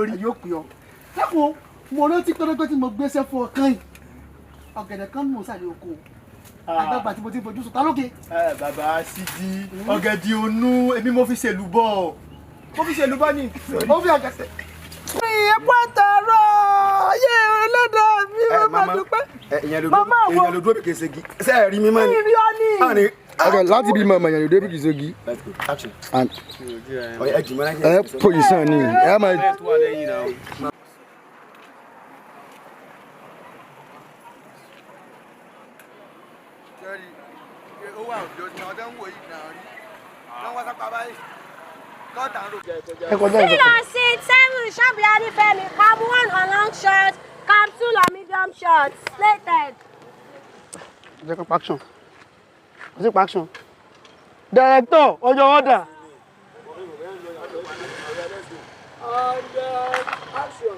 Yóò pè ọ́. Lẹ́kùn mo rántí pé tí mo gbéṣẹ́ fún ọ kàn yìí. Ọ̀gẹ̀dẹ̀ kan mò ń sàlẹ̀ oko. Àgbàgbà tí mo ti fojú sùn ta lókè. Bàbá Sidi, ọ̀gẹ̀dẹ̀ onú, èmi mo fi ṣèlú bọ̀. Mo fi ṣèlú bọ̀ ni. Ó fi àgẹ̀sẹ̀. Ìyẹn pàtàrọ̀ yé ẹlẹ́dàá mi ò máa dúpẹ́. Màmá àwọn èèyàn ló dúró bí kì í ṣe gi. Ṣé ẹ rí mi mọ́ ni? ìrìn ọ́ ni. Okay, láti bí mama yan de bi ki sogi. Action. And Ẹ jùmọ̀ láyé. position ni. E ma Sharp Yadi Femi, cam 1 on long shot, cam 2 on medium shot, slated. Action. Action. Director, on your order. Action.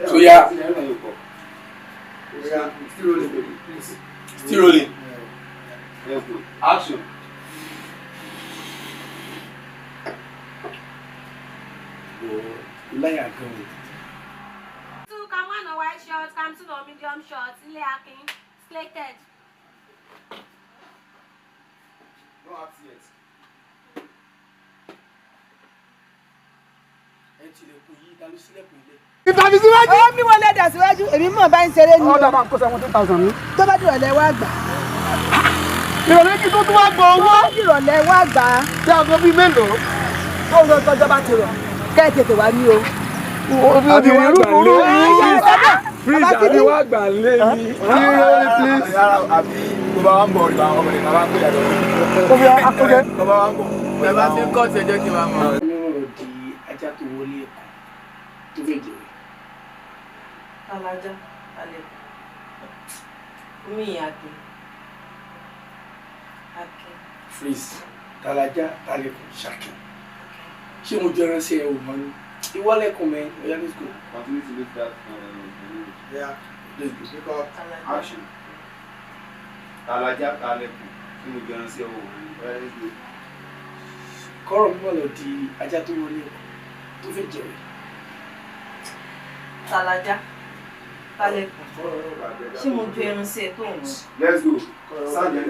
So yeah. Still rolling, please. Still rolling. Let's go. Action. Liar go. 2 cam 1 on white shot, cam 2 on medium shot, Ile Akin, slated. No act yet. Ìtàbí síwájú. Ó mi wọlé dà síwájú. Èmi mọ̀ bá ń ṣeré ni. Ọ̀dà máa ń kó 70,000 ní. Tó bá dìrọ̀lẹ́ wá gbà. Ìrọ̀lẹ́ kí tó tún wá gbọ́ owó. Tó bá dìrọ̀lẹ́ wá gbà. Tí a gbọ́ bí mélòó. Ó ń lọ tọ́jọ́ bá ti rọ̀. Kẹ́ ẹ̀ tètè wá ní o. Àbí wá gbà lé mi. Please, àbí wá gbà lé mi. Please. Àbí tó bá wá ń bọ̀ rí bá ọmọ rẹ̀ máa ń pè é àjọ. Okay. Tó bá wá ń bọ̀. Ẹ bá ti ń kọ́ ti ẹjọ́ kí n máa mọ̀. Ọ̀rọ̀ di ajá tó wọlé ẹ̀kọ́ tó fẹ́ jẹ́ rẹ̀. Alájá, alẹ́. Omi ìyàgbé. Akin. Freeze. Talaja, talekun, Ṣakin. Ṣé mo jẹ́ ránṣẹ́ ẹ̀ ò mọ́ ni? Ìwọ́lẹ̀kùn mẹ́, ọ̀yá let's go. Continue to lift that. Yeah. Let's go. Action. Talaja, talekun. Tí mo jẹun sí ọwọ́ òun. Kọ́rọ̀ mi wà lọ di ajá tó wọlé ẹ̀kọ́ tó fẹ́ jẹ́ rẹ̀. Alájá, talẹ̀kùn. Ṣé mo ju ẹran sí ẹ tó ń wọ̀? Let's go. Sáàjẹ́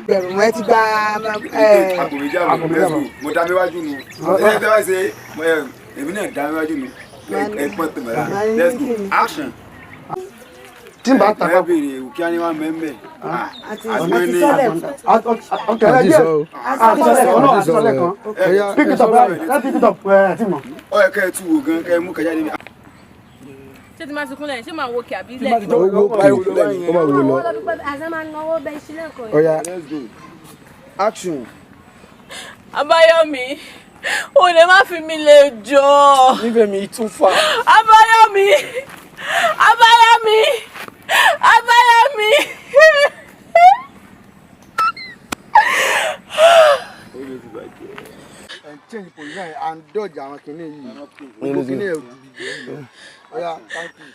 Bẹ̀rù rẹ ti gba àkùnrin mo dá méwájú nu. Ẹni tẹ́ wá ṣe èmi náà dá méwájú nu. Ẹ̀pọ̀n tó mẹ́ra. Let's go. Action. Tí n bá ta Ẹ bèrè òkè á ní wá mẹ́mẹ́. àti sọ́lẹ̀. Okay, ẹ jẹ́ àtisọ́lẹ̀ kan. Pick it up, let's pick it up. Ẹ ti mọ̀. Ó yẹ kẹ́ ẹ tú wò gan kẹ́ ẹ mú kẹjá níbi. Ṣé ti máa sunkún lẹ́yìn? Ṣé máa wo kí àbí Tí n bá ti lẹ́yìn? jọ owó pa ìwò lẹ́yìn. Ó máa wò lọ. Àṣẹ máa ń náwó bẹ́ẹ̀ sílẹ̀ kan. Oya. Action. Abayomi, o lè má fi mi lè jọ. Nífẹ̀ẹ́ mi tún fà. Abayomi, Abayomi, Abayomi. Change position and dodge àwọn kinní yìí. Gbogbo kinní ẹ̀ òdìdí. Oya, thank you.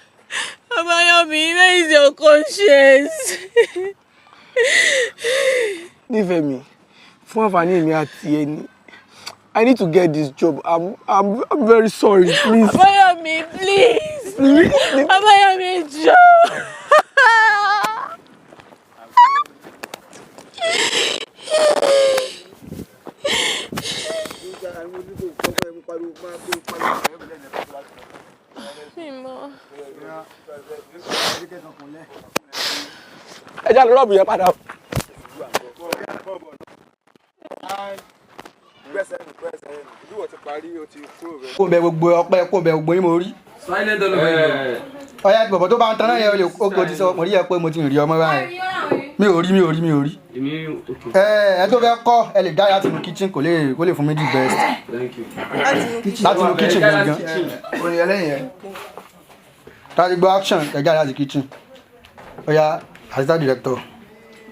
Abayomi, where is your conscience? Nífẹ̀ẹ́ mi, fún àǹfààní mi àti ẹni. I need to get this job. I'm very sorry, please. Abayomi, please. Abayomi, jọ. Ẹ já lọ rọ́ọ̀bù yẹn padà. Kó bẹ gbogbo ọpẹ́ kó bẹ gbogbo yín mo rí. Ọ̀yá bọ̀bọ̀ tó bá ń taná yẹn ó ti sọ mo rí ẹ pé mo ti rí ọmọ báyìí. Mi ò rí. Ẹ tó fẹ́ kọ́ ẹ lè dá láti inú kitchen kò lè fún mi di best. Láti inú kitchen gangan. Orin ẹlẹ́yìn yẹn. Tàbí gbọ́ action ẹ jáde láti kitchen. Ọ̀yá assistant director.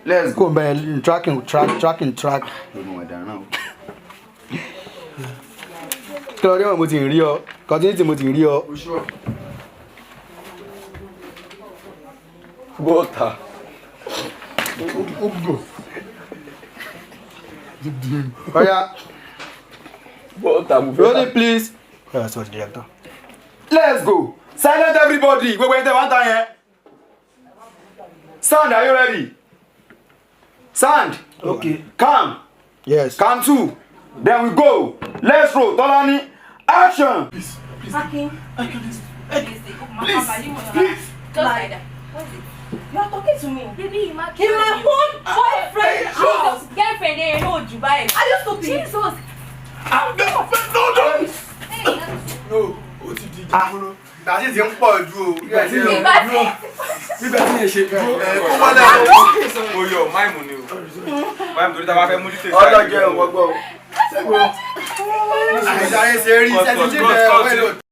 Let's go. Kó bẹ tracking track. Kílódé wọn mo ti rí ọ. Continuity mo ti rí ọ. Bọ́ọ̀tà. Oya. Bọ́ọ̀tà mo fẹ́. Rolling please. That's what the director. Let's go. Silent everybody. Gbogbo ẹni tẹ́ wá ń ta yẹn. Sand, are you ready? Sand. Okay. Calm. Yes. Calm too. Then we go. Let's roll. Tolani. Action. Please. Just like that. You are talking to me. Baby, my own boyfriend. Jesus, girlfriend, they know Dubai. Are you stupid? Jesus. I'm never fed no. No. Dàdí ti ń pọ̀ ju o. Nígbà tí yẹn ṣe kó wọ́n lẹ́nu. Mo yọ máìmù ni o. Máìmù torí ta bá fẹ́ mú dítẹ̀. Ọlọ́jẹ́ ọ̀wọ́gbọ́. Àìsàn ayé ṣe rí sẹ́ni tí bẹ̀rẹ̀ ọ̀wẹ́ lò.